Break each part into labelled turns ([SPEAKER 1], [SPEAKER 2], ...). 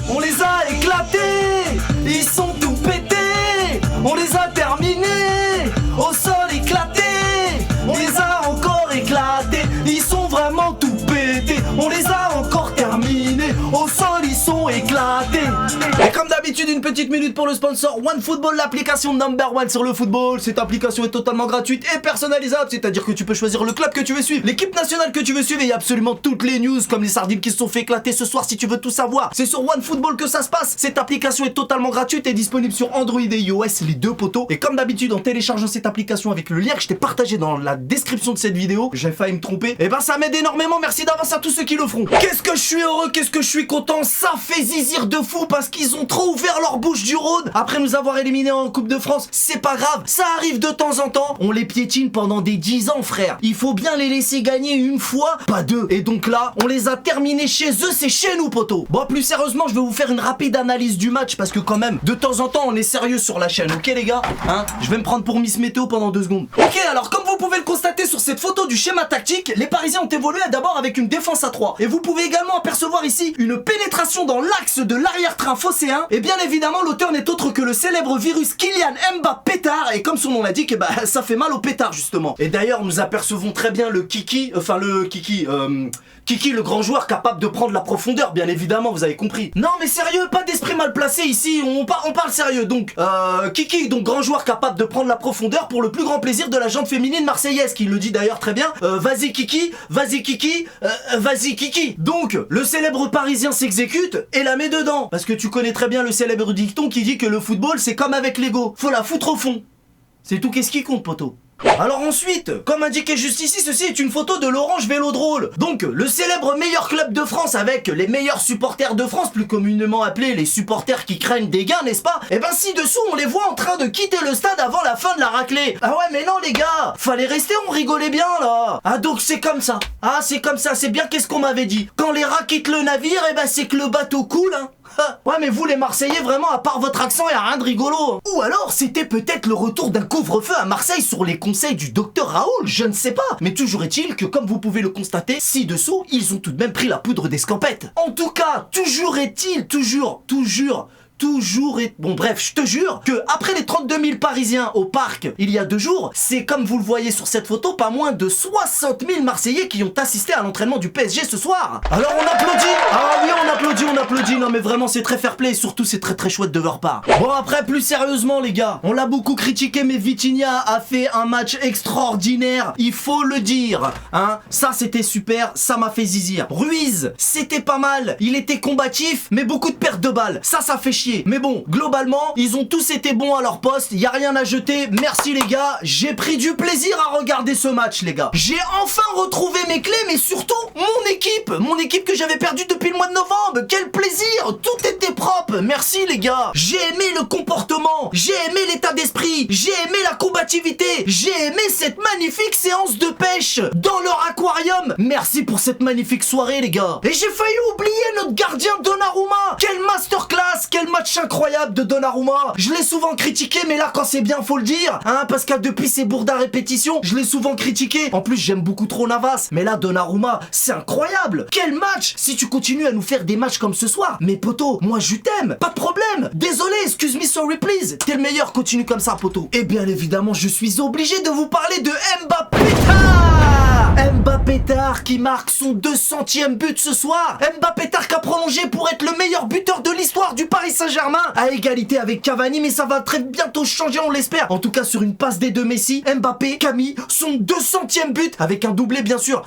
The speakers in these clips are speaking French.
[SPEAKER 1] On les a éclatés, ils sont tout pétés. On les a terminés, au sol éclaté. On les a encore éclatés, ils sont vraiment tout pétés. On les a encore terminés, au sol ils sont éclatés. Et comme d'habitude, une petite minute pour le sponsor OneFootball, l'application number one sur le football. Cette application est totalement gratuite et personnalisable, c'est-à-dire que tu peux choisir le club que tu veux suivre, l'équipe nationale que tu veux suivre, et il y a absolument toutes les news, comme les sardines qui se sont fait éclater ce soir si tu veux tout savoir. C'est sur OneFootball que ça se passe. Cette application est totalement gratuite et disponible sur Android et iOS, les deux poteaux. Et comme d'habitude, en téléchargeant cette application avec le lien que je t'ai partagé dans la description de cette vidéo, j'ai failli me tromper, et ben ça m'aide énormément, merci d'avance à tous ceux qui le feront. Qu'est-ce que je suis heureux, qu'est-ce que je suis content, ça fait zizir de fou parce qu'ils ont trop ouvert leur bouche du Rhône après nous avoir éliminés en Coupe de France. C'est pas grave, ça arrive de temps en temps, on les piétine pendant des 10 ans frère. Il faut bien les laisser gagner une fois, pas deux. Et donc là, on les a terminés chez eux, c'est chez nous poteau. Bon, plus sérieusement, je vais vous faire une rapide analyse du match parce que quand même, de temps en temps, on est sérieux sur la chaîne, ok les gars, hein? Je vais me prendre pour Miss Météo pendant 2 secondes. Ok, alors comme vous pouvez le constater sur cette photo du schéma tactique, les Parisiens ont évolué d'abord avec une défense à 3. Et vous pouvez également apercevoir ici une pénétration dans l'axe de l'arrière-train phocéen. Et bien évidemment, l'auteur n'est autre que le célèbre virus Kylian Mbappétard. Et comme son nom l'indique, bah, ça fait mal au pétard justement. Et d'ailleurs, nous apercevons très bien le Kiki, Kiki, le grand joueur capable de prendre la profondeur, bien évidemment, vous avez compris. Non mais sérieux, pas d'esprit mal placé ici, on parle sérieux. Donc, Kiki, donc grand joueur capable de prendre la profondeur pour le plus grand plaisir de la gente féminine marseillaise, qui le dit d'ailleurs très bien. Vas-y Kiki, vas-y Kiki, vas-y Kiki. Donc, le célèbre parisien s'exécute et la met dedans. Parce que tu connais très bien le célèbre dicton qui dit que le football c'est comme avec Lego, faut la foutre au fond. C'est tout qu'est-ce qui compte poteau. Alors ensuite, comme indiqué juste ici, ceci est une photo de l'Orange Vélodrome. Donc, le célèbre meilleur club de France avec les meilleurs supporters de France, plus communément appelés les supporters qui craignent des gains, n'est-ce pas? Et ben ci-dessous, on les voit en train de quitter le stade avant la fin de la raclée. Ah ouais, mais non les gars, fallait rester, on rigolait bien là. Ah donc c'est comme ça. Ah c'est comme ça, c'est bien qu'est-ce qu'on m'avait dit. Quand les rats quittent le navire, et ben c'est que le bateau coule, hein. Ouais mais vous les Marseillais vraiment à part votre accent y'a rien de rigolo. Ou alors c'était peut-être le retour d'un couvre-feu à Marseille sur les conseils du docteur Raoul, je ne sais pas. Mais toujours est-il que comme vous pouvez le constater, ci-dessous ils ont tout de même pris la poudre d'escampette. En tout cas, toujours est-il, bon bref, je te jure que après les 32 000 Parisiens au parc il y a 2 jours, c'est comme vous le voyez sur cette photo, pas moins de 60 000 Marseillais qui ont assisté à l'entraînement du PSG ce soir. Alors on applaudit. Ah oui, on applaudit. Non mais vraiment c'est très fair play et surtout c'est très très chouette de leur part. Bon après plus sérieusement les gars, on l'a beaucoup critiqué mais Vitinha a fait un match extraordinaire, il faut le dire, hein. Ça c'était super, ça m'a fait zizir. Ruiz, c'était pas mal, il était combatif mais beaucoup de pertes de balles, ça fait chier. Mais bon, globalement, ils ont tous été bons à leur poste, y a rien à jeter, merci les gars, j'ai pris du plaisir à regarder ce match les gars. J'ai enfin retrouvé mes clés, mais surtout mon équipe que j'avais perdue depuis le mois de novembre, quel plaisir, tout était propre, merci les gars. J'ai aimé le comportement, j'ai aimé l'état d'esprit, j'ai aimé la combativité, j'ai aimé cette magnifique séance de pêche dans leur aquarium, merci pour cette magnifique soirée les gars. Et j'ai failli oublier notre gardien Donnarumma, quelle masterclass, quel match incroyable de Donnarumma. Je l'ai souvent critiqué mais là quand c'est bien faut le dire, hein, parce que depuis ses bourdes à répétition, je l'ai souvent critiqué. En plus j'aime beaucoup trop Navas, mais là Donnarumma, c'est incroyable. Quel match. Si tu continues à nous faire des matchs comme ce soir, mais poto, moi je t'aime, pas de problème. Désolé, excuse me, sorry please. T'es le meilleur, continue comme ça poto. Et bien évidemment je suis obligé de vous parler de Mbappétard qui marque son 200e but ce soir. Mbappétard qui a prolongé pour être le meilleur buteur de l'histoire du Paris Saint-Germain, à égalité avec Cavani, mais ça va très bientôt changer, on l'espère. En tout cas sur une passe des deux Messi, Mbappé, Camille, son 200e but, avec un doublé bien sûr.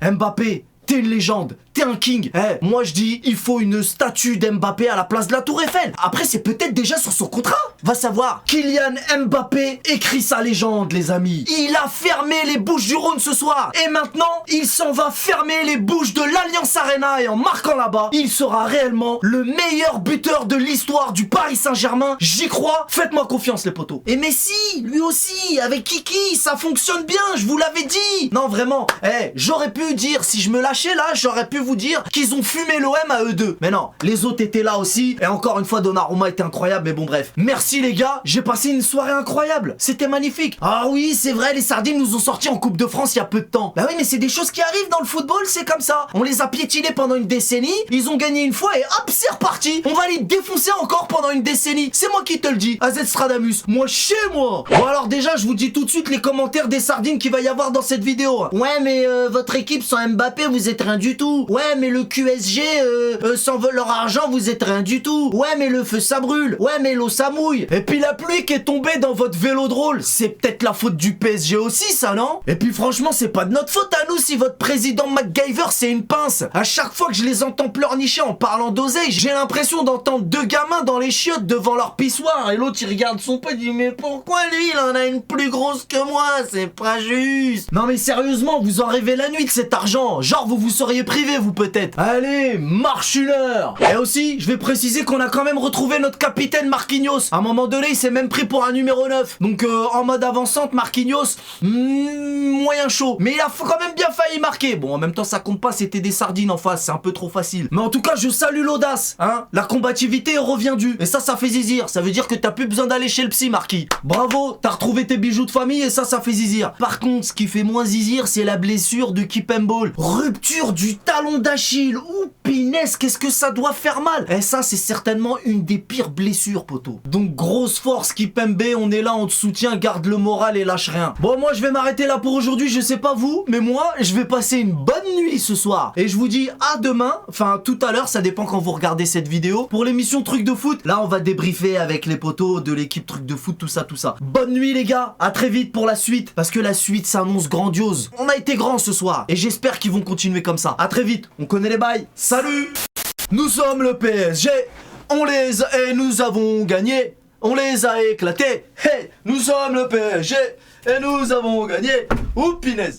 [SPEAKER 1] Mbappé, t'es une légende, t'es un king. Moi je dis, il faut une statue d'Mbappé à la place de la Tour Eiffel. Après c'est peut-être déjà sur son contrat. Va savoir. Kylian Mbappé écrit sa légende les amis. Il a fermé les bouches du Rhône ce soir. Et maintenant, il s'en va fermer les bouches de l'Alliance Arena. Et en marquant là-bas, il sera réellement le meilleur buteur de l'histoire du Paris Saint-Germain. J'y crois, faites-moi confiance les potos. Et Messi, lui aussi, avec Kiki, ça fonctionne bien, je vous l'avais dit. Non vraiment, j'aurais pu dire si je me lâche lâché là, j'aurais pu vous dire qu'ils ont fumé l'OM à eux deux. Mais non, les autres étaient là aussi. Et encore une fois, Donnarumma était incroyable. Mais bon, bref. Merci les gars, j'ai passé une soirée incroyable. C'était magnifique. Ah oui, c'est vrai, les sardines nous ont sortis en Coupe de France il y a peu de temps. Bah oui, mais c'est des choses qui arrivent dans le football, c'est comme ça. On les a piétinés pendant une décennie, ils ont gagné une fois et hop, c'est reparti. On va les défoncer encore pendant une décennie. C'est moi qui te le dis, AZ Stradamus. Moi, chez moi. Bon alors déjà, je vous dis tout de suite les commentaires des sardines qu'il va y avoir dans cette vidéo. Ouais, mais votre équipe sans Mbappé, vous êtes rien du tout. Ouais, mais le QSG sans leur argent, vous êtes rien du tout. Ouais, mais le feu ça brûle. Ouais, mais l'eau ça mouille. Et puis la pluie qui est tombée dans votre vélodrome, c'est peut-être la faute du PSG aussi, ça, non? Et puis franchement, c'est pas de notre faute à nous si votre président MacGyver c'est une pince. À chaque fois que je les entends pleurnicher en parlant d'oseille, j'ai l'impression d'entendre deux gamins dans les chiottes devant leur pissoir et l'autre il regarde son pote et dit mais pourquoi lui il en a une plus grosse que moi? C'est pas juste. Non mais sérieusement, vous en rêvez la nuit de cet argent. Genre vous seriez privé vous peut-être. Allez, marche une heure. Et aussi, je vais préciser qu'on a quand même retrouvé notre capitaine Marquinhos. À un moment donné, il s'est même pris pour un numéro 9. Donc en mode avançante, Marquinhos, moyen chaud. Mais il a quand même bien failli marquer. Bon, en même temps, ça compte pas, c'était des sardines en face, c'est un peu trop facile. Mais en tout cas, je salue l'audace, hein. La combativité revient due. Et ça fait zizir. Ça veut dire que t'as plus besoin d'aller chez le psy, Marquis. Bravo, t'as retrouvé tes bijoux de famille et ça fait zizir. Par contre, ce qui fait moins zizir, c'est la blessure de Kimpembe. Rupture du talon d'Achille. Ouh, pinesse, qu'est-ce que ça doit faire mal. Et ça, c'est certainement une des pires blessures, poteau. Donc, grosse force, Kimpembe, on est là, on te soutient, garde le moral et lâche rien. Bon, moi, je vais m'arrêter là pour aujourd'hui, je sais pas vous, mais moi, je vais passer une bonne nuit ce soir. Et je vous dis à demain, enfin, tout à l'heure, ça dépend quand vous regardez cette vidéo, pour l'émission Truc de Foot. Là, on va débriefer avec les potos de l'équipe Truc de Foot, tout ça, tout ça. Bonne nuit, les gars, à très vite pour la suite, parce que la suite s'annonce grandiose. On a été grands ce soir, et j'espère qu'ils vont continuer comme ça. À très vite, on connaît les bails. Salut! Nous sommes le PSG, on les a et nous avons gagné. On les a éclatés. Hey, nous sommes le PSG et nous avons gagné. Ouh, pinaise.